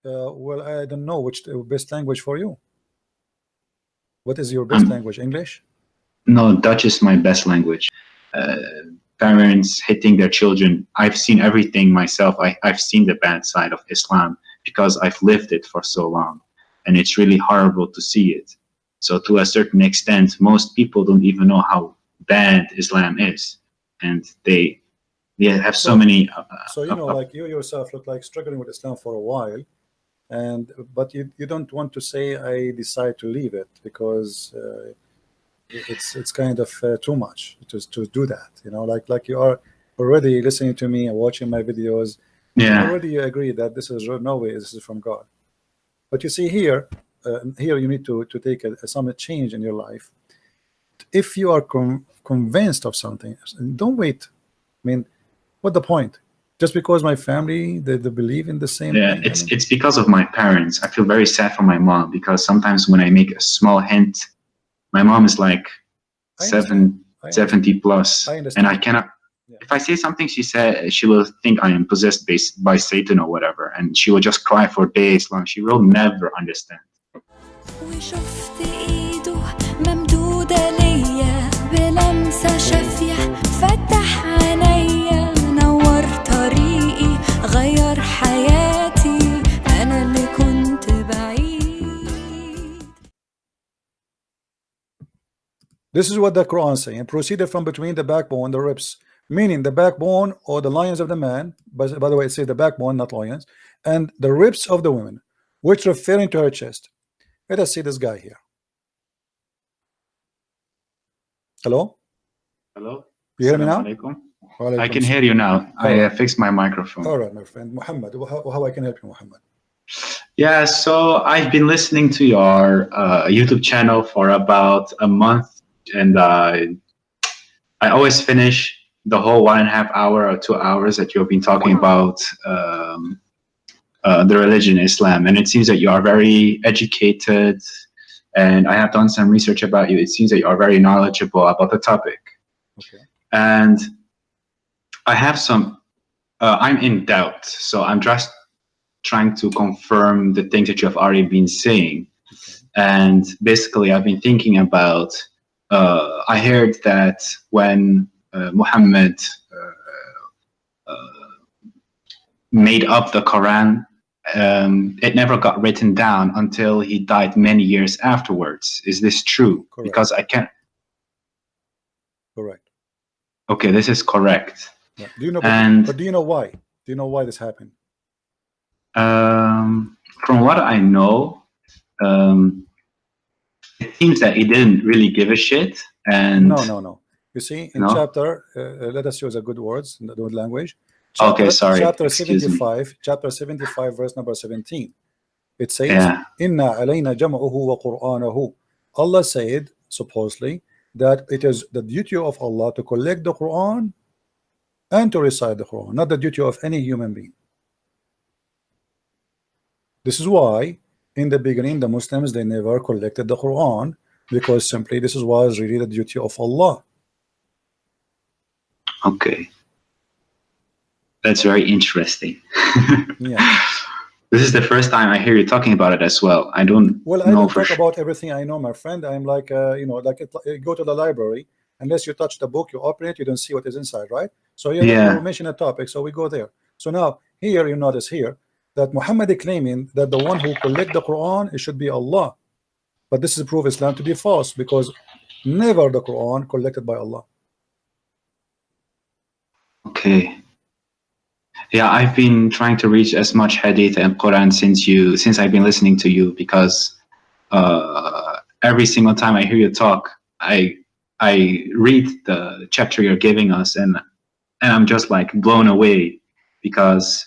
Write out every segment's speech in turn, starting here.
Well, I don't know which best language for you. What is your best Um, language? English? no, Dutch is my best language. Uh, Parents hitting their children. I've seen everything myself. I've seen the bad side of Islam because I've lived it for so long. And it's really horrible to see it. So to a certain extent, most people don't even know how bad Islam is. And they have so So, many. like you yourself look like struggling with Islam for a while, and but you don't want to say I decide to leave it because it's kind of too much to do that. Like you are already listening to me and watching my videos, and Yeah. already you agree that this is no way this is from God. But you see here, here you need to take some change in your life. If you are convinced of something, don't wait. I mean, what the point? Just because my family they believe in the same Yeah, thing? I mean, it's because of my parents. I feel very sad for my mom because sometimes when I make a small hint, my mom is like I understand. 70 plus, I and I understand. cannot. Yeah. If I say something, she will think I am possessed by Satan or whatever, and she will just cry for days long. She will never understand. وشفت ايده ممدودة ليا بلمسة شافية فتح عينيا نور طريقي غير حياتي أنا اللي كنت بعيد. This is what the Quran is saying. Proceeded from between the backbone, the ribs, meaning the backbone or the lions of the man. By the way, it says the backbone, not lions, and the ribs of the women, which referring to her chest. Let us see this guy here. Hello? Hello? You hear me now? Alaikum. I Walaikum can salam. hear you now. I Alright. fixed my microphone. All right, my friend. Muhammad, how I can help you, Muhammad? Yeah, so I've been listening to your YouTube channel for about a month, and I always finish the whole 1.5 hour or 2 hours that you've been talking about the religion Islam, and it seems that you are very educated, and I have done some research about you. It seems that you are very knowledgeable about the topic. Okay. And I have some, I'm in doubt, so I'm just trying to confirm the things that you have already been saying. Okay. And basically, I've been thinking about, I heard that when Muhammad made up the Quran, it never got written down until he died many years afterwards. Is this true? Correct. Because I can't. Correct. Okay, this is correct. Yeah. Do you know? And but do you know why? Do you know why this happened? from what I know, it seems that he didn't really give a shit. And No. You see, in no? chapter, let us use a good words, the good language. Okay, sorry. Chapter Excuse me. 75, chapter 75, verse number 17. It says, Yeah. Inna alayna jam'uhu wa qur'anahu. Allah said, supposedly, that it is the duty of Allah to collect the Quran and to recite the Quran, not the duty of any human being. This is why, in the beginning, the Muslims, they never collected the Quran, because simply this was really the duty of Allah. Okay. That's very interesting. Yeah. This is the first time I hear you talking about it as well. I don't Well, I know don't for talk sure. about everything I know, my friend. I'm like, go to the library. Unless you touch the book, you open it, you don't see what is inside, right? So you mention a topic, so we go there. So now here you notice here that Muhammad is claiming that the one who collect the Quran, it should be Allah. But this is proof Islam to be false, because never the Quran collected by Allah. Okay. Yeah, I've been trying to reach as much hadith and Quran since I've been listening to you, because every single time I hear you talk, I read the chapter you're giving us, and I'm just like blown away, because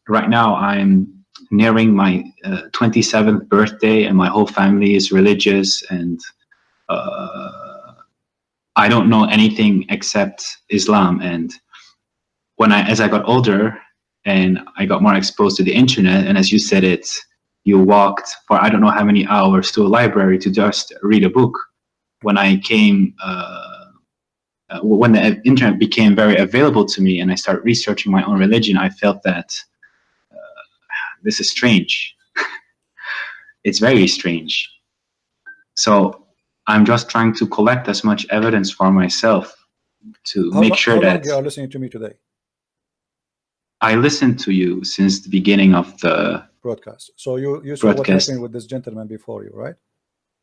right now I'm nearing my 27th birthday, and my whole family is religious, and I don't know anything except Islam. And as I got older and I got more exposed to the internet, and as you said it, you walked for I don't know how many hours to a library to just read a book. When I came, when the internet became very available to me and I started researching my own religion, I felt that this is strange. It's very strange. So I'm just trying to collect as much evidence for myself to make sure that. How long you are listening to me today? I listened to you since the beginning of the broadcast. So you saw what happened with this gentleman before you, right?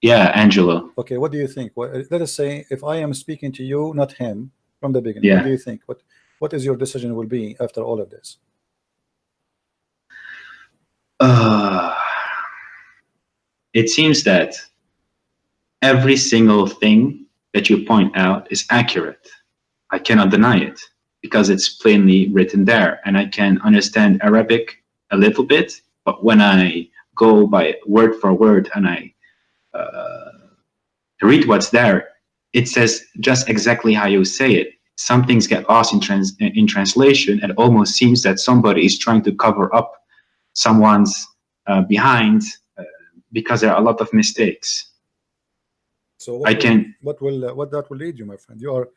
Yeah, Angelo. Okay, what do you think? Let us say if I am speaking to you, not him, from the beginning. What do you think? What is your decision will be after all of this? It seems that every single thing that you point out is accurate. I cannot deny it because it's plainly written there, and I can understand Arabic a little bit, but when I go by word for word and I read what's there, it says just exactly how you say it. Some things get lost in translation. It almost seems that somebody is trying to cover up someone's behind because there are a lot of mistakes. So what that will lead you, my friend? You are,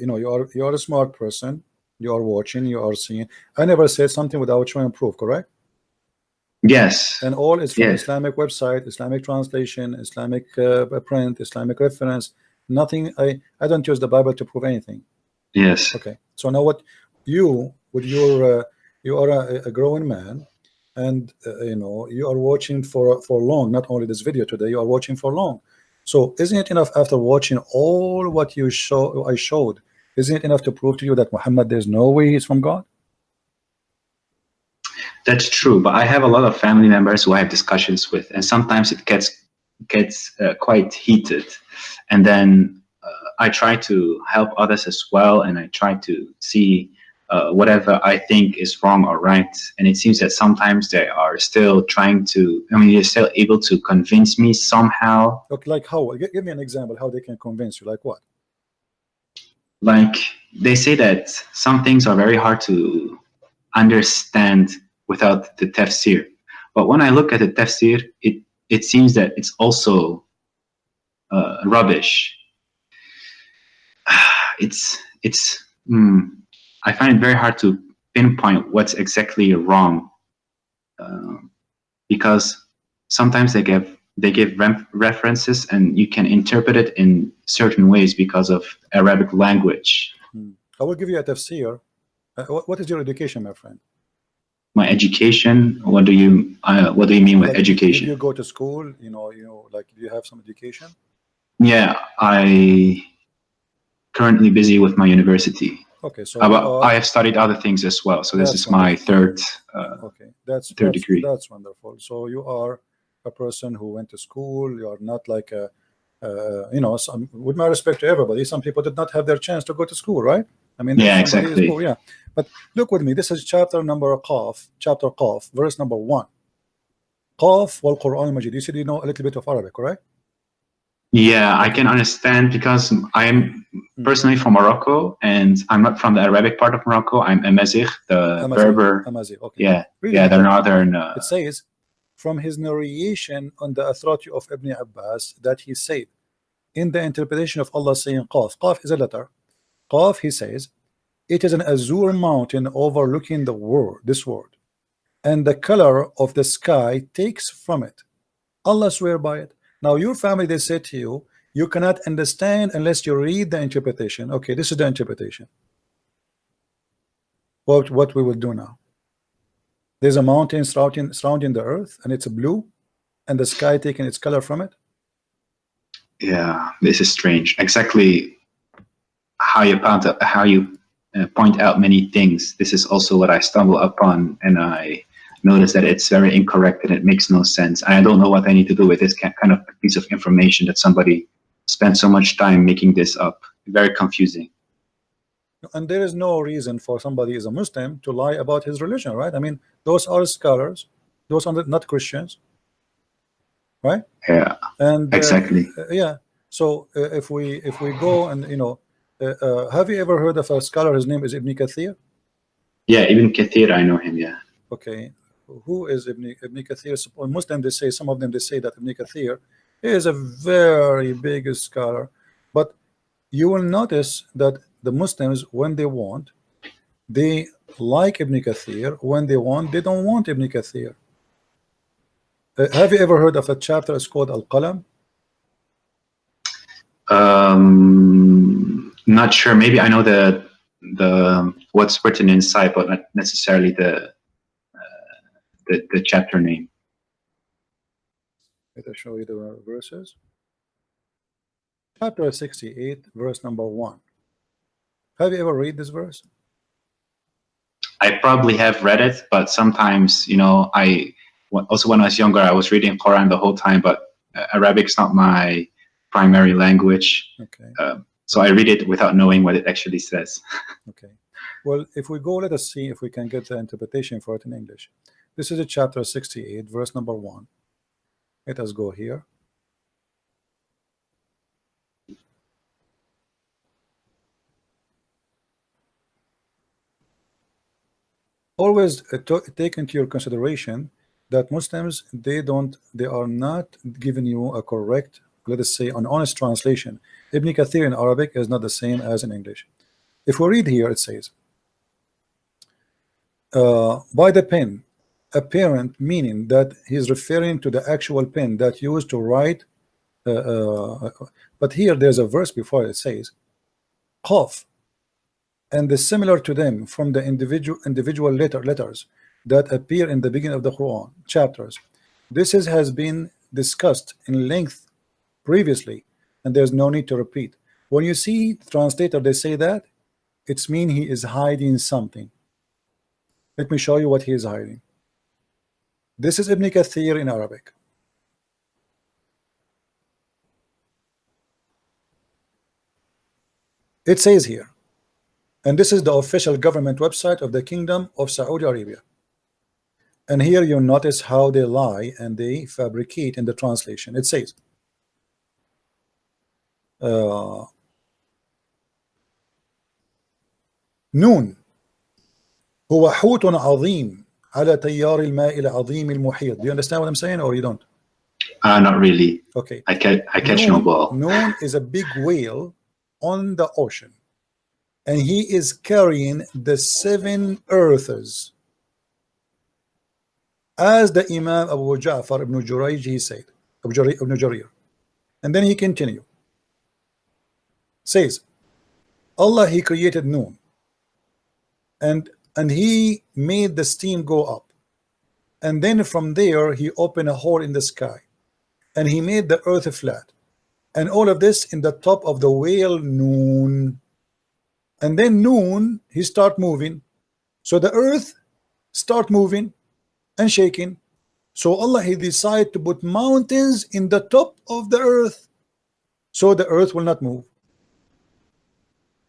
you are a smart person. You are watching. You are seeing. I never said something without showing proof. Correct? Yes. And all is from Islamic website, Islamic translation, Islamic print, Islamic reference. Nothing. I don't use the Bible to prove anything. Yes. Okay. So now what you with your you are a growing man, and you are watching for long. Not only this video today, you are watching for long. So isn't it enough after watching all what I showed? Isn't it enough to prove to you that Muhammad, there's no way he's from God? That's true, but I have a lot of family members who I have discussions with, and sometimes it gets quite heated, and then I try to help others as well, and I try to see whatever I think is wrong or right, and it seems that sometimes they are still trying to. I mean, they're still able to convince me somehow. Look, like how? Give me an example how they can convince you. Like what? Like they say that some things are very hard to understand without the tafsir, but when I look at the tafsir, it seems that it's also rubbish. I find it very hard to pinpoint what's exactly wrong, because sometimes they give references and you can interpret it in certain ways because of Arabic language. I will give you a tafsir. What is your education, my friend? My education? What do you mean with education? Did you go to school? Like, do you have some education? Yeah, I currently busy with my university. Okay, so I have studied other things as well. So this is my third. Okay, that's degree. That's wonderful. So you are a person who went to school. You are not like with my respect to everybody, some people did not have their chance to go to school, right? I mean, yeah, exactly. Cool, yeah. But look with me. This is chapter Qaf, verse number 1. Qaf wal Quran al-Majid. You said you know a little bit of Arabic, correct? Yeah, I can understand because I'm personally from Morocco, and I'm not from the Arabic part of Morocco. I'm Amazigh, the Berber. Amazigh, okay. Yeah, really, yeah, they're northern. It says, from his narration on the authority of Ibn Abbas, that he said, in the interpretation of Allah saying Qaf. Qaf is a letter. Qaf, he says, it is an azure mountain overlooking this world, and the color of the sky takes from it. Allah swear by it. Now your family, they say to you, you cannot understand unless you read the interpretation. Okay, this is the interpretation. What we will do now? There's a mountain surrounding the earth, and it's blue, and the sky taking its color from it. Yeah, this is strange. Exactly how you point out many things. This is also what I stumble upon, and I notice that it's very incorrect and it makes no sense. I don't know what I need to do with this kind of piece of information that somebody spent so much time making this up. Very confusing. And there is no reason for somebody as a Muslim to lie about his religion, right? I mean, those are scholars, those are not Christians, right? Yeah, and exactly. Yeah. So if we go and have you ever heard of a scholar? His name is Ibn Kathir. Yeah, Ibn Kathir, I know him. Yeah. Okay, who is Ibn Kathir? Muslim, they say, some of them, they say that Ibn Kathir is a very big scholar, but you will notice that the Muslims, when they want, they like Ibn Kathir. When they want, they don't want Ibn Kathir. Have you ever heard of a chapter? It's called Al-Qalam. Not sure. Maybe I know the what's written inside, but not necessarily the chapter name. Let me show you the verses. Chapter 68, verse number 1. Have you ever read this verse? I probably have read it, but sometimes, you know, also when I was younger, I was reading Quran the whole time, but Arabic is not my primary language. Okay. So I read it without knowing what it actually says. Okay. Well, if we go, let us see if we can get the interpretation for it in English. This is a chapter 68, verse number 1. Let us go here. Always take into your consideration that Muslims, they are not giving you a correct, let us say, an honest translation. Ibn Kathir in Arabic is not the same as in English. If we read here, it says, by the pen, apparent, meaning that he's referring to the actual pen that used to write. But here there's a verse before it says, Qaf, and the similar to them from the individual letters that appear in the beginning of the Quran chapters. This has been discussed in length previously, and there's no need to repeat. When you see the translator, they say that it's mean he is hiding something. Let me show you what he is hiding. This is Ibn Kathir in Arabic. It says here, and this is the official government website of the Kingdom of Saudi Arabia. And here you notice how they lie and they fabricate in the translation. It says, نون هو حوت عظيم على تيار الماء العظيم المحيط. Do you understand what I'm saying, or you don't? Not really. Okay. I catch no ball. Noon is a big whale on the ocean, and he is carrying the 7 earths, as the Imam Abu Ja'far ibn Jurayj, he said, ibn Jarir. And then he continued, says, Allah, he created Noon, and he made the steam go up, and then from there he opened a hole in the sky, and he made the earth flat, and all of this in the top of the whale Noon. And then Noon, he start moving, so the earth start moving and shaking. So Allah, he decided to put mountains in the top of the earth, so the earth will not move.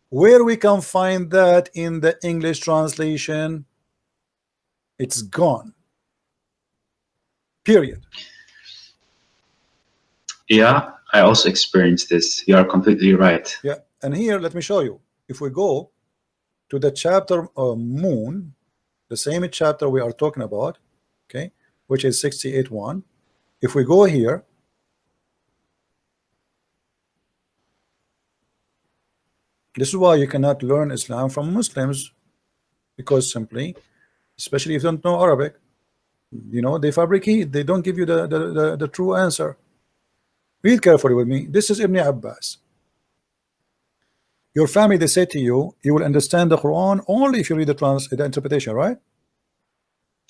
Where we can find that in the English translation? It's gone. Period. Yeah, I also experienced this. You are completely right. Yeah, and here let me show you. If we go to the chapter of Moon, the same chapter we are talking about, okay, which is 68:1. If we go here, this is why you cannot learn Islam from Muslims, because simply, especially if you don't know Arabic, you know, they fabricate, they don't give you the true answer. Read carefully with me. This is Ibn Abbas. Your family, they say to you, you will understand the Quran only if you read the interpretation, right?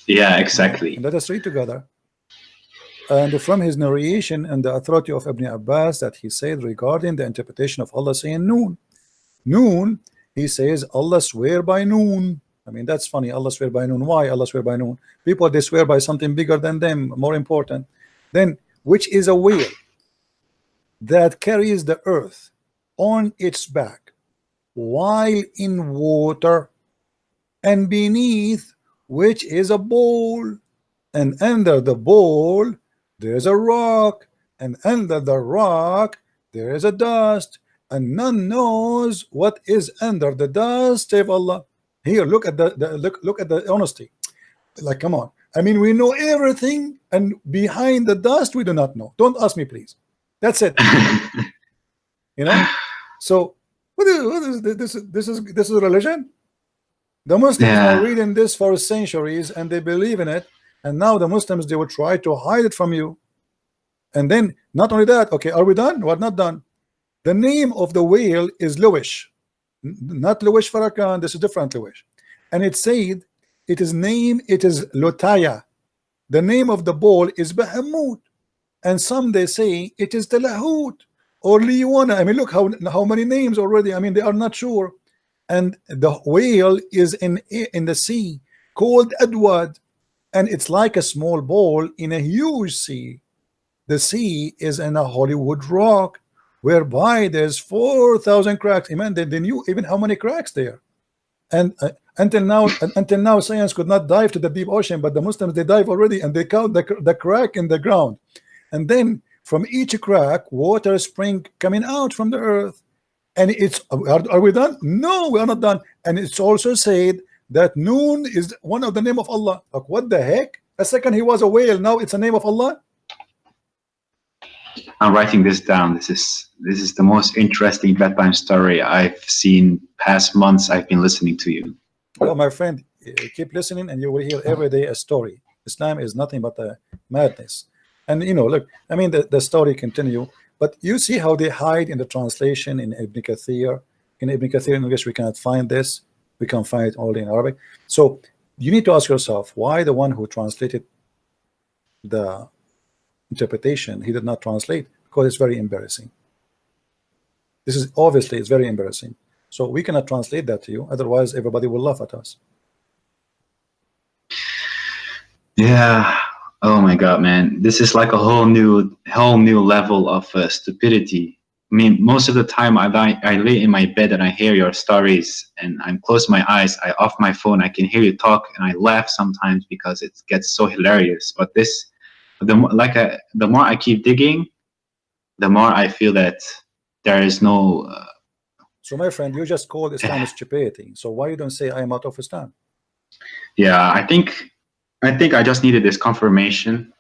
Yeah, exactly. And let us read together. And from his narration and the authority of Ibn Abbas, that he said regarding the interpretation of Allah saying Noon. Noon, he says Allah swear by Noon. I mean, that's funny. Allah swear by Noon. Why Allah swear by Noon? People, they swear by something bigger than them, more important. Then, which is a whale that carries the earth on its back while in water, and beneath which is a bowl, and under the bowl there's a rock, and under the rock there is a dust, and none knows what is under the dust of Allah. Here, look at look at the honesty. Like, come on. I mean, we know everything, and behind the dust we do not know. Don't ask me, please. That's it. You know. So what is this? This is religion. The Muslims are reading this for centuries, and they believe in it. and now the Muslims, they will try to hide it from you. And then not only that, okay, are we done? We're not done. The name of the whale is Luwish, not Luwish Farrakhan. This is different Luwish, and it said it is Lotaya. The name of the bull is Bahamut, and some they say it is Talahut or Liwana. I mean, look how many names already. I mean, they are not sure. And the whale is in the sea called Adwad, and it's like a small ball in a huge sea. The sea is in a Hollywood rock, whereby there's 4,000 cracks. Amen. They knew even how many cracks there. And until now, science could not dive to the deep ocean, but the Muslims, they dive already, and they count the crack in the ground. And then from each crack, water spring coming out from the earth. And it's, are we done? No, we are not done. And it's also said that Noon is one of the name of Allah. Like, what the heck? A second he was a whale, now it's a name of Allah. I'm writing this down. This is the most interesting bedtime story I've seen past months. I've been listening to you. Well, my friend, keep listening, and you will hear every day a story. Islam is nothing but a madness. And you know, look, I mean, the story continue, but you see how they hide in the translation in Ibn Kathir. In Ibn Kathir in English, we cannot find this. We can find it only in Arabic. So you need to ask yourself, why the one who translated the interpretation, he did not translate? Because it's very embarrassing. This is obviously, it's very embarrassing. So we cannot translate that to you, otherwise everybody will laugh at us. Yeah. Oh my God, man, this is like a whole new level of stupidity. I mean, most of the time I lay in my bed and I hear your stories, and I'm close my eyes, I off my phone, I can hear you talk, and I laugh sometimes because it gets so hilarious. But the more I keep digging, the more I feel that there is no. So my friend, you just called Islam stupidity. So why you don't say I am out of Islam? Yeah, I think I just needed this confirmation.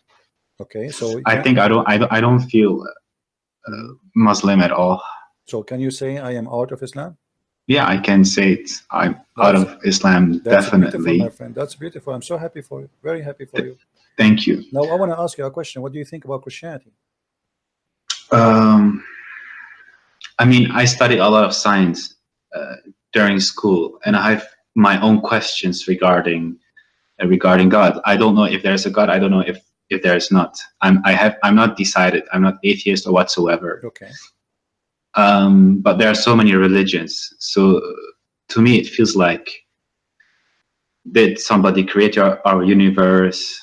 Okay, so I think I don't feel Muslim at all. So can you say I am out of Islam? Yeah, I can say it. I'm out of Islam, definitely. My friend, that's beautiful. I'm so happy for you. Very happy for you. Thank you. Now I want to ask you a question. What do you think about Christianity? I mean, I studied a lot of science during school, and I have my own questions regarding God. I don't know if there's a God. I don't know if there's not. I'm not decided. I'm not atheist or whatsoever. Okay. But there are so many religions. So to me, it feels like, did somebody create our universe,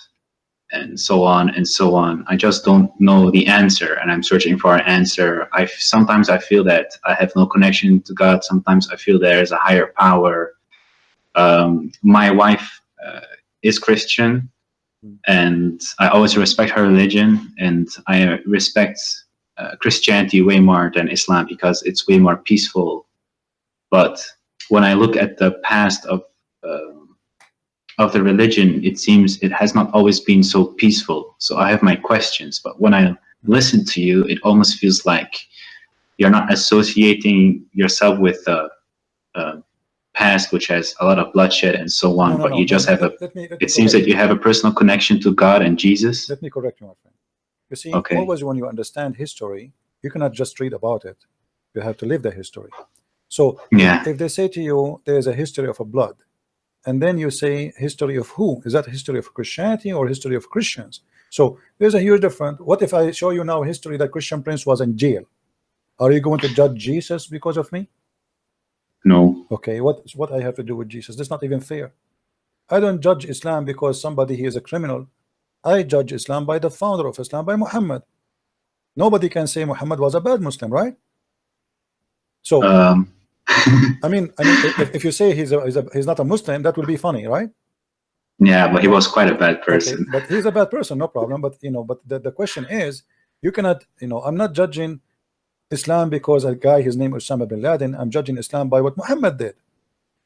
and so on and so on. I just don't know the answer, and I'm searching for an answer. Sometimes I feel that I have no connection to God. Sometimes I feel there is a higher power. My wife is Christian, and I always respect her religion, and I respect Christianity way more than Islam because it's way more peaceful. But when I look at the past of the religion, it seems it has not always been so peaceful. So I have my questions, but when I listen to you, it almost feels like you're not associating yourself with the past, which has a lot of bloodshed and so on, but you just have it seems that you have a personal connection to God and Jesus. Let me correct you, my friend. You see, okay. Always when you understand history, you cannot just read about it. You have to live the history. So yeah. If they say to you, there is a history of a blood, and then you say history of who? Is that history of Christianity or history of Christians? So there's a huge difference. What if I show you now history that Christian Prince was in jail? Are you going to judge Jesus because of me? No. Okay, what I have to do with Jesus? That's not even fair. I don't judge Islam because somebody he is a criminal. I judge Islam by the founder of Islam, by Muhammad. Nobody can say Muhammad was a bad Muslim, right? So I mean, if you say he's not a Muslim, that will be funny, right? Yeah, but he was quite a bad person. Okay, but he's a bad person, no problem. But but the question is, you cannot, I'm not judging Islam because a guy, his name is Osama bin Laden. I'm judging Islam by what Muhammad did.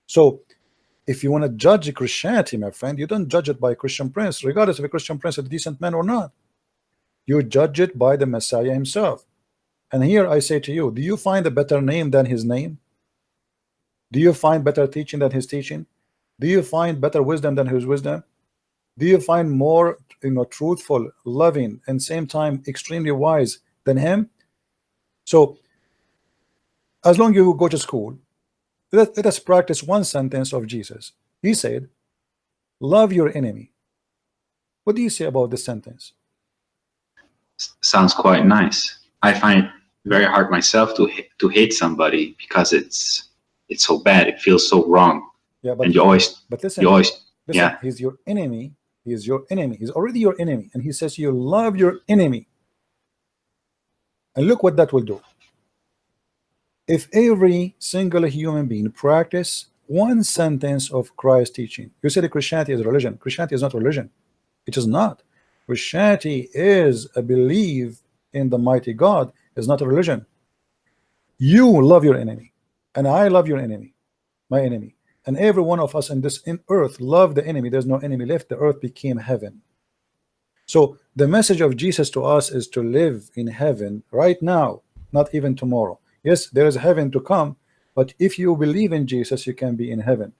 So if you want to judge Christianity, my friend, you don't judge it by Christian Prince, regardless if a Christian Prince is a decent man or not. You judge it by the Messiah himself. And here I say to you, do you find a better name than his name? Do you find better teaching than his teaching? Do you find better wisdom than his wisdom? Do you find more, truthful, loving, and same time extremely wise than him? So as long as you go to school, let us practice one sentence of Jesus. He said, love your enemy. What do you say about this sentence? Sounds quite nice. I find it very hard myself to hate somebody because it's so bad. It feels so wrong. Yeah, but and you always, listen, listen, yeah, he's your enemy. He is your enemy. He's already your enemy, and he says you love your enemy. And look what that will do. If every single human being practice one sentence of Christ's teaching, you say that Christianity is religion. Christianity is not religion. It is not. Christianity is a belief in the mighty God. It's not a religion. You love your enemy, and I love your enemy, my enemy. And every one of us in this earth love the enemy. There's no enemy left. The earth became heaven. So the message of Jesus to us is to live in heaven right now, not even tomorrow. Yes, there is heaven to come, but if you believe in Jesus, you can be in heaven.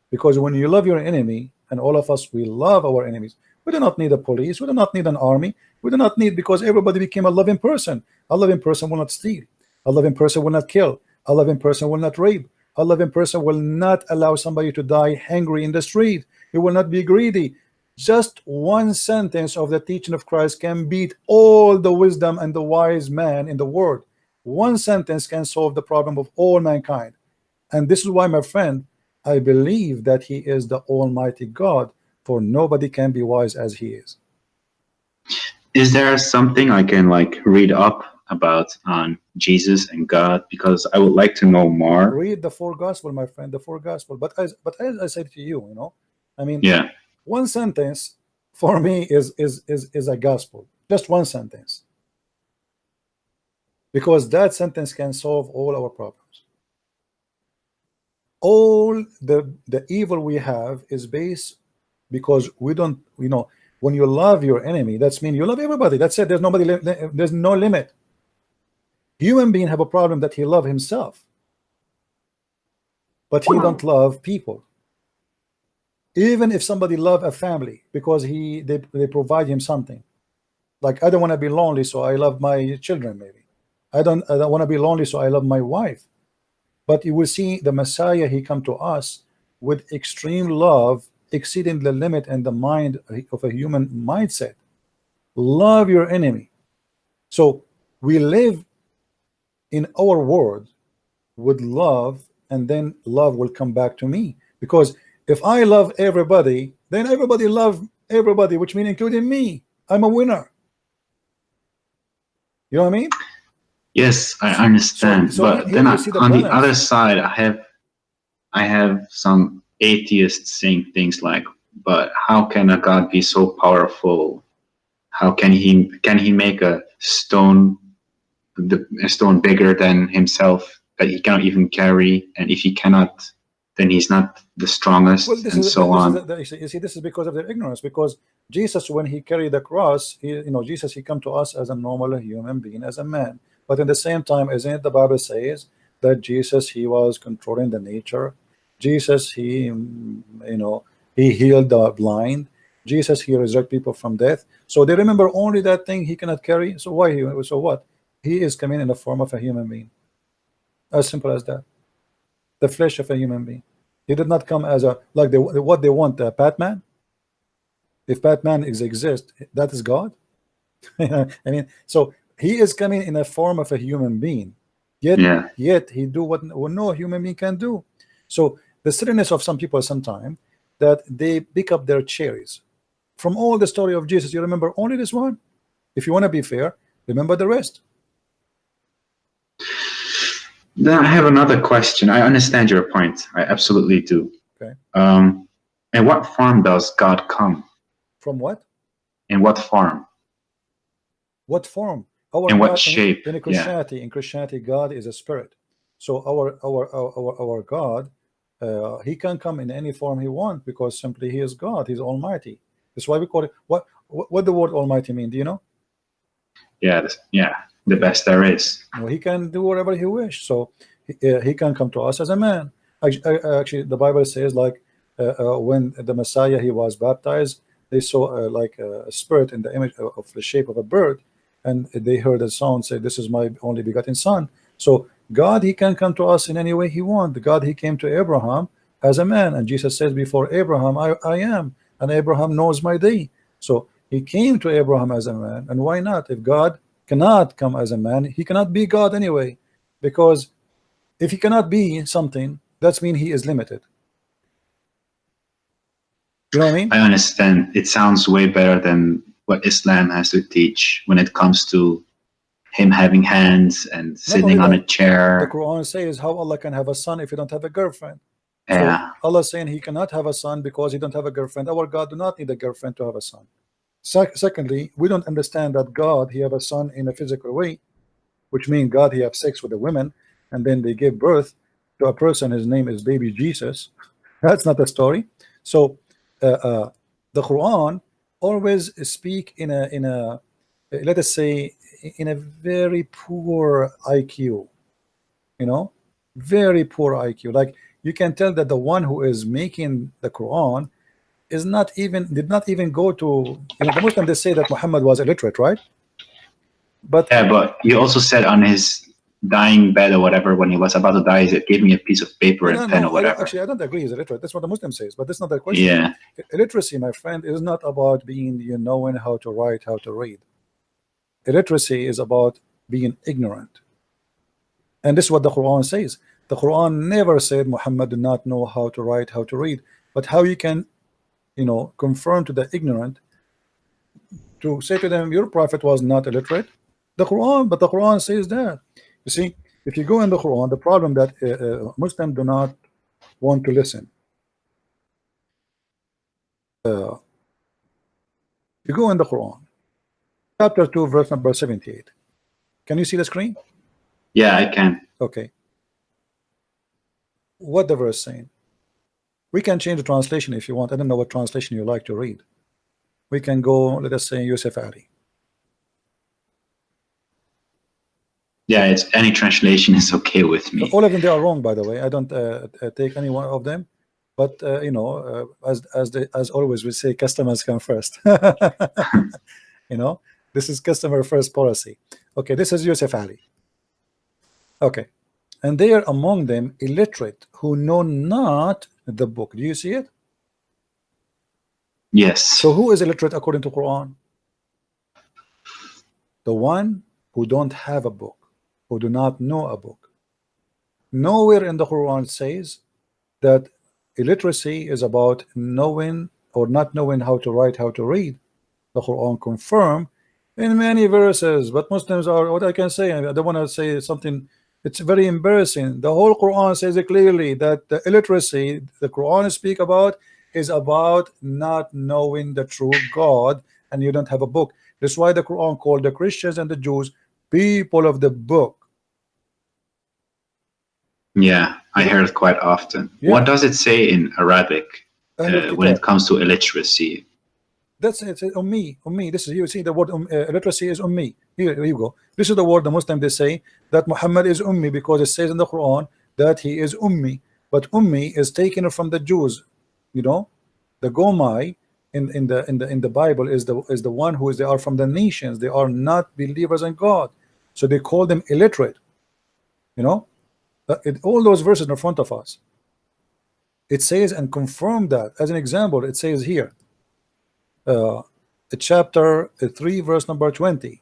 Because when you love your enemy, and all of us, we love our enemies. We do not need a police. We do not need an army. We do not need, because everybody became a loving person. A loving person will not steal. A loving person will not kill. A loving person will not rape. A loving person will not allow somebody to die hungry in the street. He will not be greedy. Just one sentence of the teaching of Christ can beat all the wisdom and the wise man in the world. One sentence can solve the problem of all mankind. And this is why, my friend, I believe that he is the Almighty God, for nobody can be wise as he is. Is there something I can read up about on Jesus and God? Because I would like to know more. Read the four gospel, my friend, the four gospel. But as I said to you, I mean, yeah, one sentence for me is a gospel. Just one sentence. Because that sentence can solve all our problems. All the evil we have is based because we don't, when you love your enemy, that's mean you love everybody. That's it. There's nobody, there's no limit. Human being have a problem that he love himself, but he don't love people. Even if somebody love a family because they provide him something, like I don't want to be lonely, so I love my children. Maybe I don't want to be lonely, so I love my wife. But you will see the Messiah, he come to us with extreme love, exceeding the limit and the mind of a human mindset. Love your enemy. So we live in our world with love, and then love will come back to me. Because if I love everybody, then everybody love everybody, which means including me. I'm a winner. You know what I mean? Yes, I understand. But then on the other side, I have some atheists saying things like, but how can a God be so powerful? How can he make a stone bigger than himself that he cannot even carry? And if he cannot, then he's not the strongest, and so on. You see, this is because of their ignorance. Because Jesus, when he carried the cross, Jesus, he come to us as a normal human being, as a man. But in the same time, isn't it the Bible says that Jesus, he was controlling the nature. Jesus, he healed the blind. Jesus, he resurrected people from death. So they remember only that thing he cannot carry. So why so what? He is coming in the form of a human being. As simple as that. The flesh of a human being. He did not come as what they want, Batman. If Batman exists, that is God. I mean, so he is coming in a form of a human being. Yet he do what no human being can do. So the silliness of some people sometimes that they pick up their cherries from all the story of Jesus. You remember only this one. If you want to be fair, remember the rest. Then I have another question. I understand your point. I absolutely do. Okay. In what form does God come? From what? In what form? What form? In what shape? In Christianity, God is a spirit. So our God, he can come in any form he wants, because simply he is God. He's Almighty. That's why we call it. What the word Almighty mean? Do you know? Yeah. The best there is. No, he can do whatever he wishes. So he can come to us as a man. Actually, the Bible says when the Messiah, he was baptized, they saw like a spirit in the image of the shape of a bird, and they heard a sound say, "This is my only begotten son." So God, he can come to us in any way he wants. God, he came to Abraham as a man, and Jesus says, "Before Abraham, I am, and Abraham knows my day." So he came to Abraham as a man, and why not? If God cannot come as a man, he cannot be God anyway, because if he cannot be something, that means he is limited. You know what I mean? I understand. It sounds way better than what Islam has to teach when it comes to him having hands and sitting on a The chair. Quran says how Allah can have a son if you don't have a girlfriend. Yeah. So Allah saying he cannot have a son because he don't have a girlfriend. Our God do not need a girlfriend to have a son. Secondly, we don't understand that God, he have a son in a physical way, which means God, he have sex with the women, and then they give birth to a person. His name is baby Jesus. That's not a story. So the Quran always speak in a let us say in a very poor IQ, you know, very poor IQ. Like you can tell that the one who is making the Quran is did not even go to, you know, the Muslims, they say that Muhammad was illiterate, right? But Yeah, but you also said on his dying bed or whatever, when he was about to die, he gave me a piece of paper and pen or whatever. Actually, I don't agree he's illiterate. That's what the Muslim says, but that's not the question. Yeah. Illiteracy, my friend, is not about being, you knowing how to write, how to read. Illiteracy is about being ignorant. And this is what the Quran says. The Quran never said Muhammad did not know how to write, how to read, but how you can, you know, confirm to the ignorant, to say to them, your prophet was not illiterate. The Quran says that. You see, if you go in the Quran, the problem that Muslims do not want to listen. You go in the Quran, chapter 2, verse number 78. Can you see the screen? Yeah, I can. Okay. What the verse saying? We can change the translation if you want. I don't know what translation you like to read. We can go, let us say, Yusuf Ali. Yeah, it's any translation is okay with me. All of them, they are wrong, by the way. I don't take any one of them, but you know, as always, we say customers come first. You know, this is customer first policy. Okay, this is Yusuf Ali. Okay, and they are among them illiterate who know not the book. Do you see it? Yes. So who is illiterate according to Quran? The one who don't have a book, who do not know a book. Nowhere in the Quran says that illiteracy is about knowing or not knowing how to write, how to read. The Quran confirm in many verses, but Muslims are, what I can say, I don't want to say something, it's very embarrassing. The whole Quran says it clearly that the illiteracy the Quran speak about is about not knowing the true God, and you don't have a book. That's why the Quran called the Christians and the Jews people of the book. Yeah, I hear it quite often. Yeah. What does it say in Arabic when it comes to illiteracy? That's it. Ummi. This is, you see the word illiteracy is ummi. Here you go. This is the word the Muslim they say that Muhammad is ummi because it says in the Quran that he is ummi. But ummi is taken from the Jews. You know, the Gomai in the Bible is the one who is, they are from the nations. They are not believers in God, so they call them illiterate. You know, all those verses in front of us. It says and confirm that. As an example, it says here. Chapter 3 verse number 20,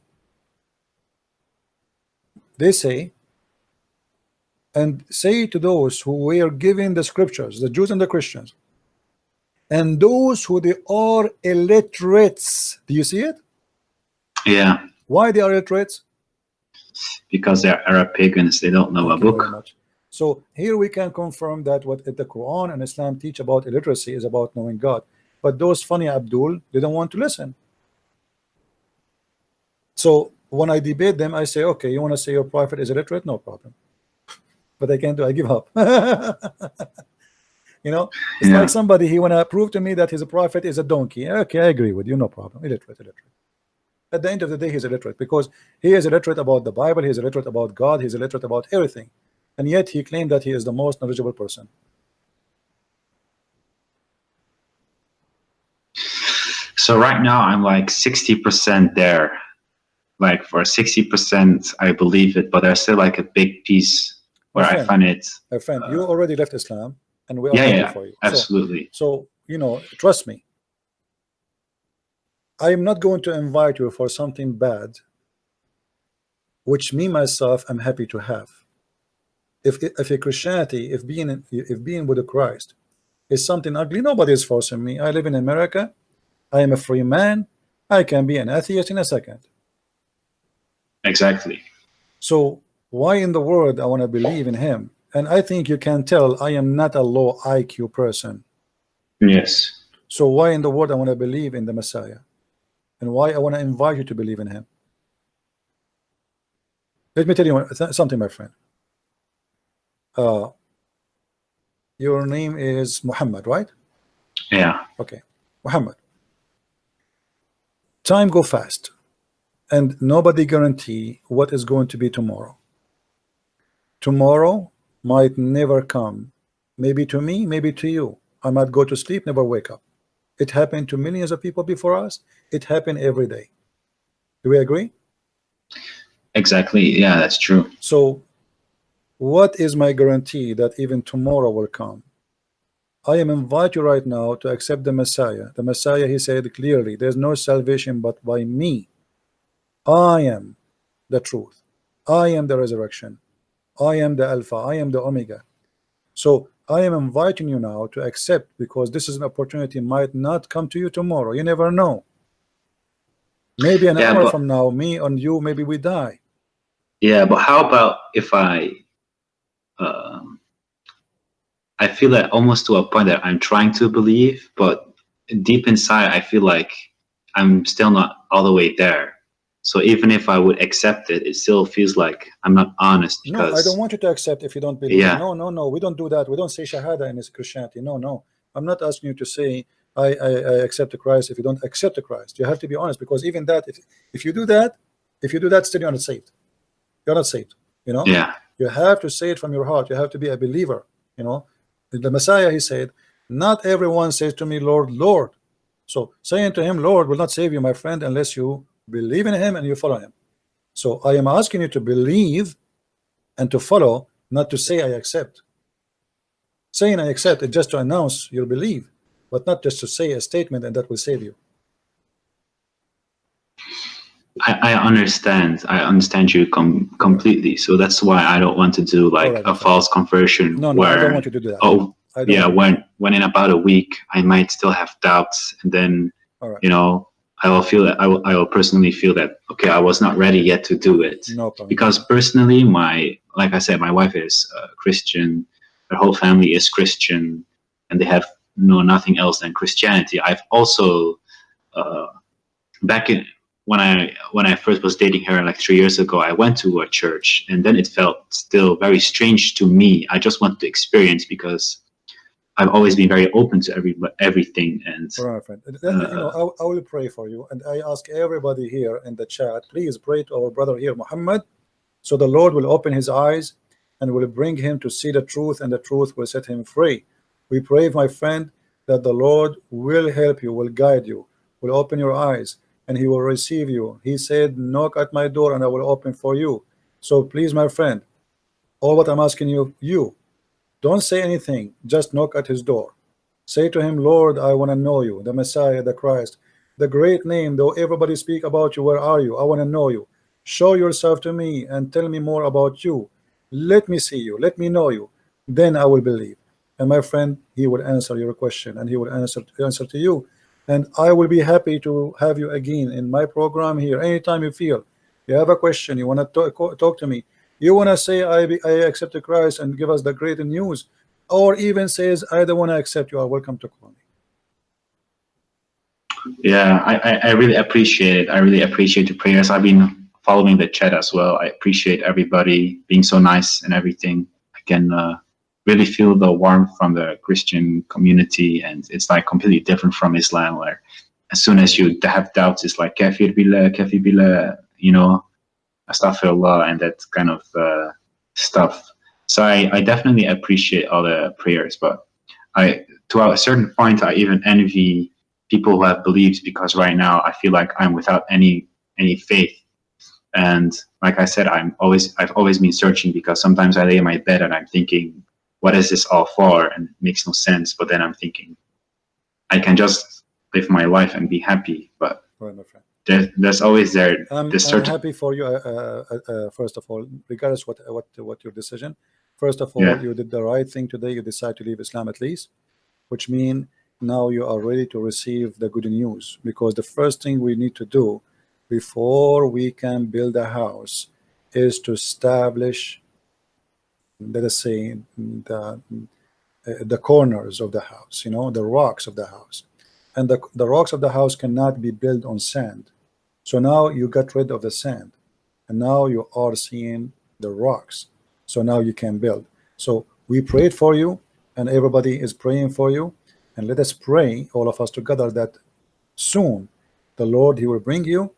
they say, and say to those who were given the scriptures, the Jews and the Christians, and those who they are illiterates. Do you see it? Yeah. Why they are illiterates? Because they're Arab pagans, they don't know a book. So here we can confirm that what the Quran and Islam teach about illiteracy is about knowing God. But those funny Abdul, they don't want to listen. So when I debate them, I say, okay, you want to say your prophet is illiterate? No problem. But I can't do, I give up. You know, it's like somebody, he want to prove to me that his prophet is a donkey. Okay, I agree with you, no problem. Illiterate. At the end of the day, he's illiterate because he is illiterate about the Bible, he is illiterate about God, he's illiterate about everything. And yet he claimed that he is the most knowledgeable person. So right now I'm like 60% there. Like for 60%, I believe it, but there's still like a big piece where I find it. My friend, you already left Islam, and we are Yeah, happy yeah, for you. absolutely. So, you know, trust me. I am not going to invite you for something bad, which me myself am happy to have. If a Christianity, if being with a Christ is something ugly, nobody is forcing me. I live in America. I am a free man. I can be an atheist in a second. Exactly. So why in the world I want to believe in him? And I think you can tell I am not a low IQ person. Yes. So why in the world I want to believe in the Messiah? And why I want to invite you to believe in him? Let me tell you something, my friend. Your name is Muhammad, right? Yeah. Okay. Muhammad. Time go fast, and nobody guarantee what is going to be tomorrow. Tomorrow might never come. Maybe to me, maybe to you. I might go to sleep, never wake up. It happened to millions of people before us. It happened every day. Do we agree? Exactly. Yeah, that's true. So what is my guarantee that even tomorrow will come? I am invite you right now to accept the Messiah. The Messiah, he said clearly, there's no salvation but by me. I am the truth. I am the resurrection. I am the Alpha. I am the Omega. So I am inviting you now to accept, because this is an opportunity might not come to you tomorrow. You never know. Maybe an hour from now, me and you, maybe we die. Yeah, but how about if I feel that almost to a point that I'm trying to believe, but deep inside I feel like I'm still not all the way there. So even if I would accept it, it still feels like I'm not honest. Because no, I don't want you to accept if you don't believe. Yeah. No, we don't do that. We don't say Shahada in Christianity. No. I'm not asking you to say I accept the Christ if you don't accept the Christ. You have to be honest, because even that, if you do that, still you're not saved. You're not saved. You know? Yeah. You have to say it from your heart. You have to be a believer. You know? The Messiah, he said, not everyone says to me, Lord, Lord. So saying to him, Lord, will not save you, my friend, unless you believe in him and you follow him. So I am asking you to believe and to follow, not to say I accept. Saying I accept is just to announce your belief, but not just to say a statement and that will save you. I understand. I understand you completely. So that's why I don't want to do like a false conversion. No, where, I don't want you to do that. Oh, yeah. When in about a week I might still have doubts, and then you know, I will feel that I will personally feel that okay, I was not ready yet to do it. No problem. Because personally, like I said, my wife is Christian. Her whole family is Christian, and they have nothing else than Christianity. I've also back in when I first was dating her like 3 years ago, I went to a church, and then it felt still very strange to me. I just wanted to experience, because I've always been very open to everything. And right, friend. You know, I will pray for you, and I ask everybody here in the chat, please pray to our brother here, Muhammad, so the Lord will open his eyes and will bring him to see the truth, and the truth will set him free. We pray, my friend, that the Lord will help you, will guide you, will open your eyes, and he will receive you. He said, knock at my door and I will open for you. So please, my friend, all what I'm asking you, don't say anything, just knock at his door. Say to him, Lord, I want to know you, the Messiah, the Christ, the great name, though everybody speak about you, where are you? I want to know you. Show yourself to me and tell me more about you. Let me see you, let me know you. Then I will believe. And my friend, he will answer your question, and he will answer to you. And I will be happy to have you again in my program here. Anytime you feel you have a question, you want to talk to me, you want to say I accept Christ and give us the great news, or even says I don't want to accept, you are welcome to call me. Yeah, I really appreciate it. I really appreciate the prayers. I've been following the chat as well. I appreciate everybody being so nice and everything. I can really feel the warmth from the Christian community, and it's like completely different from Islam, where as soon as you have doubts, it's like kafir billah, you know, astaghfirullah, and that kind of stuff. So I definitely appreciate all the prayers, but to a certain point I even envy people who have beliefs, because right now I feel like I'm without any faith. And like I said, I've always been searching, because sometimes I lay in my bed and I'm thinking, what is this all for? And it makes no sense. But then I'm thinking, I can just live my life and be happy. But right, my friend, there's always I'm happy for you. First of all, regardless what your decision, first of all, you did the right thing today. You decide to leave Islam at least, which means now you are ready to receive the good news. Because the first thing we need to do before we can build a house is to establish, let us say, the corners of the house, the rocks of the house. And the rocks of the house cannot be built on sand. So now you got rid of the sand, and now you are seeing the rocks. So now you can build. So we prayed for you, and everybody is praying for you. And let us pray, all of us together, that soon the Lord, He will bring you,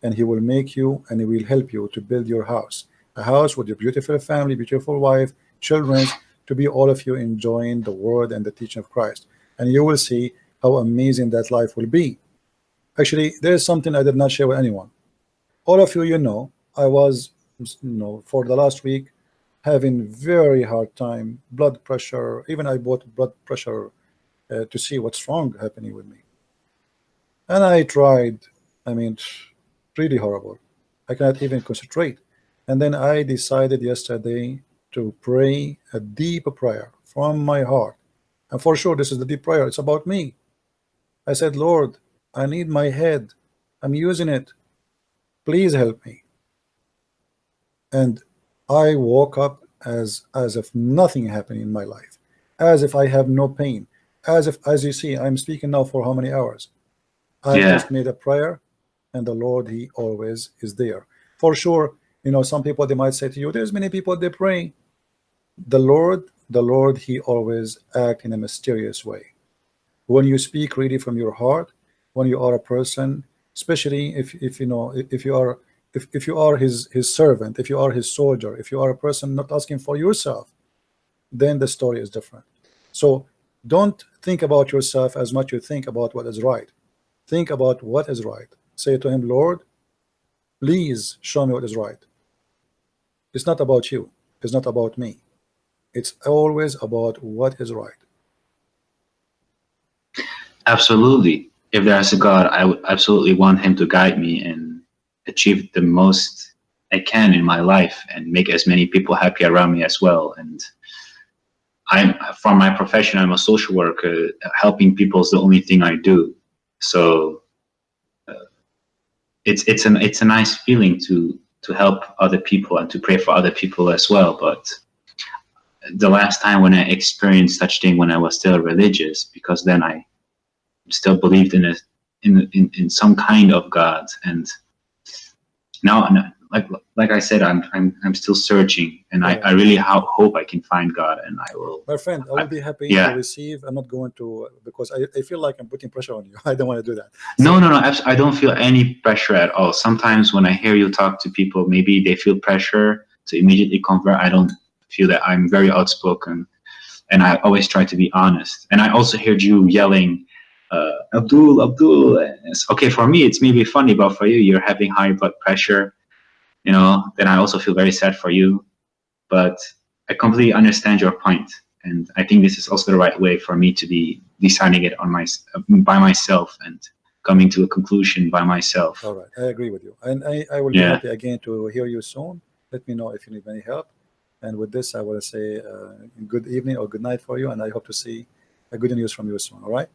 and He will make you, and He will help you to build your house. A house with your beautiful family, beautiful wife, children, to be all of you enjoying the word and the teaching of Christ. And you will see how amazing that life will be. Actually, there is something I did not share with anyone. All of you, I was, for the last week, having very hard time, blood pressure. Even I bought blood pressure to see what's wrong happening with me. And I tried, really horrible. I cannot even concentrate. And then I decided yesterday to pray a deep prayer from my heart. And for sure, this is the deep prayer. It's about me. I said, Lord, I need my head. I'm using it. Please help me. And I woke up as if nothing happened in my life, as if I have no pain, as if, as you see, I'm speaking now for how many hours? I just made a prayer, and the Lord, He always is there. For sure, some people, they might say to you, there's many people, they pray. The Lord, He always acts in a mysterious way. When you speak really from your heart, when you are a person, especially if you are his servant, if you are His soldier, if you are a person not asking for yourself, then the story is different. So don't think about yourself as much you think about what is right. Think about what is right. Say to Him, Lord, please show me what is right. It's not about you. It's not about me. It's always about what is right. Absolutely. If there's a God, I would absolutely want Him to guide me and achieve the most I can in my life and make as many people happy around me as well. And from my profession, I'm a social worker. Helping people is the only thing I do. So it's a nice feeling to help other people and to pray for other people as well. But the last time when I experienced such thing, when I was still religious, because then I still believed in some kind of God, and now, like I said, I'm still searching, and I really hope I can find God, and I will. My friend, I will be happy to receive. I'm not going to, because I feel like I'm putting pressure on you. I don't want to do that. So, no. I don't feel any pressure at all. Sometimes when I hear you talk to people, maybe they feel pressure to immediately convert. I don't feel that. I'm very outspoken, and I always try to be honest. And I also heard you yelling, Abdul. It's okay, for me, it's maybe funny, but for you, you're having high blood pressure. Then I also feel very sad for you. But I completely understand your point, and I think this is also the right way for me to be deciding it by myself and coming to a conclusion by myself. All right, I agree with you, and I will be happy again to hear you soon. Let me know if you need any help. And with this, I will say good evening or good night for you, and I hope to see a good news from you soon. All right.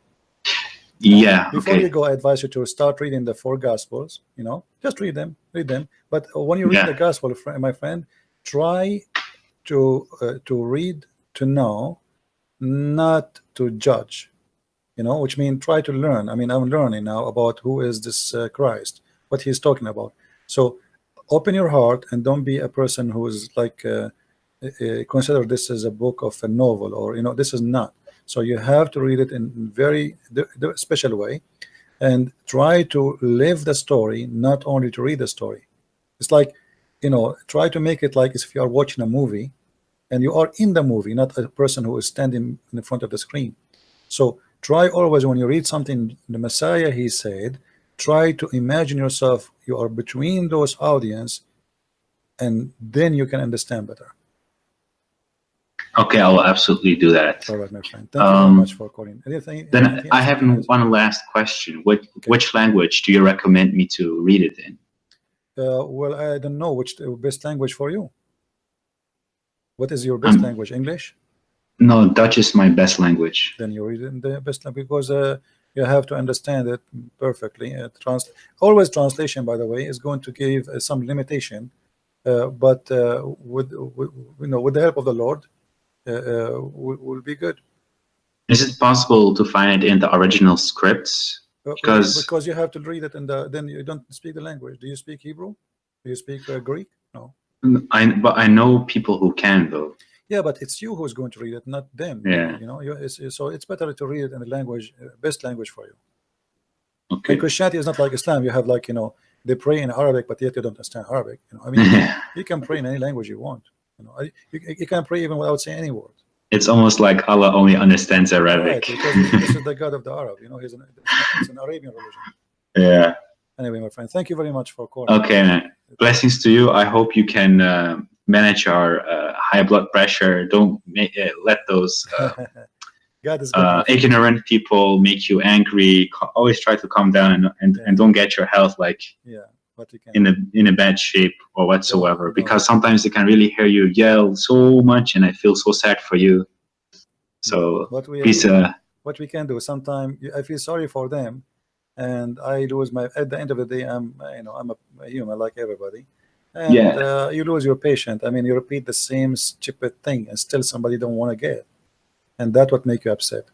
Yeah. Before you go, I advise you to start reading the 4 Gospels. Just read them. But when you read the Gospel, my friend, try to read to know, not to judge. Which means try to learn. I'm learning now about who is this Christ, what He's talking about. So open your heart and don't be a person who is like consider this as a book of a novel, or this is not. So you have to read it in very special way, and try to live the story, not only to read the story. It's like, try to make it like as if you are watching a movie, and you are in the movie, not a person who is standing in front of the screen. So try always when you read something, the Messiah, he said, try to imagine yourself, you are between those audience, and then you can understand better. Okay, I will absolutely do that. All right, my friend. Thank you very much for calling. Then I have one last question. Which language do you recommend me to read it in? Well, I don't know which the best language for you. What is your best language? English? No, Dutch is my best language. Then you read it in the best language, because you have to understand it perfectly. Always translation, by the way, is going to give some limitation, but with the help of the Lord, will be good. Is it possible to find it in the original scripts? Because you have to read it, and then you don't speak the language. Do you speak Hebrew? Do you speak Greek? No. But I know people who can, though. Yeah, but it's you who's going to read it, not them. Yeah. You know, so it's better to read it in the language, best language for you. Okay. And Christianity is not like Islam. You have, like, they pray in Arabic, but yet you don't understand Arabic. I mean, you can pray in any language you want. You can pray even without saying any word. It's almost like Allah only understands Arabic. Right, because this is the God of the Arab. It's an Arabian religion. Yeah. Anyway, my friend, thank you very much for calling. Okay, man. Blessings to you. I hope you can manage our high blood pressure. Don't let those God is good. ignorant people make you angry. Always try to calm down and don't get your health like but you can. in a bad shape or whatsoever, because sometimes they can really hear you yell so much, and I feel so sad for you. So please, what we can do, sometimes I feel sorry for them, and I lose at the end of the day, I'm a human like everybody, and you lose your patience. I mean, you repeat the same stupid thing and still somebody don't want to get, and that's what make you upset.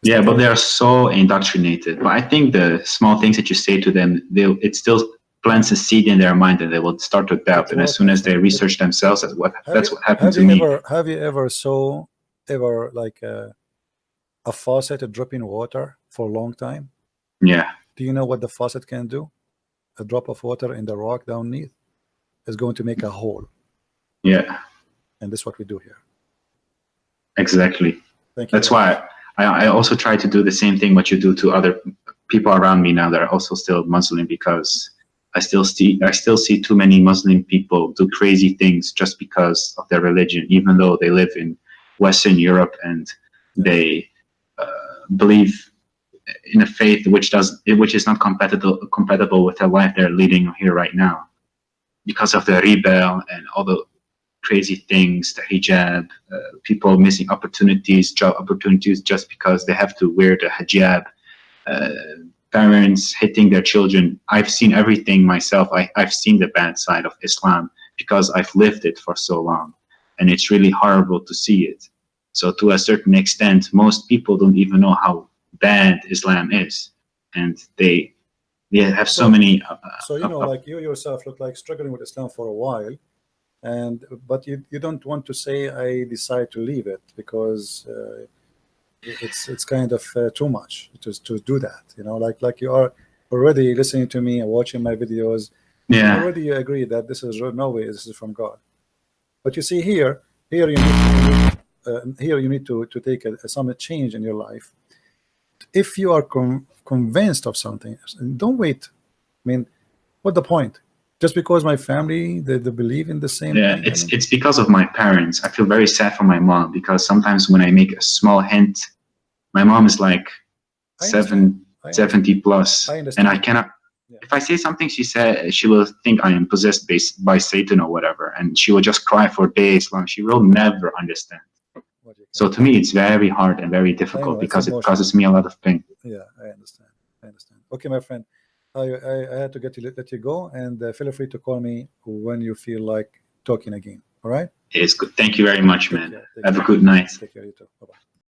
Yeah, but they are so indoctrinated. But I think the small things that you say to them, it still plants a seed in their mind, and they will start to doubt. And as soon as they research themselves, that's what happened to me. Have you ever saw like a faucet dropping water for a long time? Yeah. Do you know what the faucet can do? A drop of water in the rock downneath is going to make a hole. Yeah. And that's what we do here. Exactly. Thank you. That's why I also try to do the same thing what you do to other people around me now that are also still Muslim, because I still see too many Muslim people do crazy things just because of their religion, even though they live in Western Europe and they believe in a faith which is not compatible with the life they're leading here right now, because of the riba and all the crazy things, the hijab, people missing job opportunities just because they have to wear the hijab, parents hitting their children. I've seen everything myself. I've seen the bad side of Islam because I've lived it for so long, and it's really horrible to see it. So to a certain extent, most people don't even know how bad Islam is, and they have so many. Like you yourself look like struggling with Islam for a while, but you don't want to say I decide to leave it, because it's kind of too much to do that. Like you are already listening to me and watching my videos. Yeah. Already you agree that this is no way this is from God. But you see here you need to take some change in your life. If you are convinced of something, don't wait. I mean, what's the point? Just because my family they believe in the same thing? It's because of my parents. I feel very sad for my mom, because sometimes when I make a small hint, my mom is like 70 plus, and I cannot. If I say something, she will think I am possessed by Satan or whatever, and she will just cry for days long. She will never understand. So to me, it's very hard and very difficult, because it causes me a lot of pain. Yeah, I understand. Okay, my friend, I had to let you go, and feel free to call me when you feel like talking again. All right? It's good. Thank you very much, man. Have a good night. Take care, you too. Bye-bye.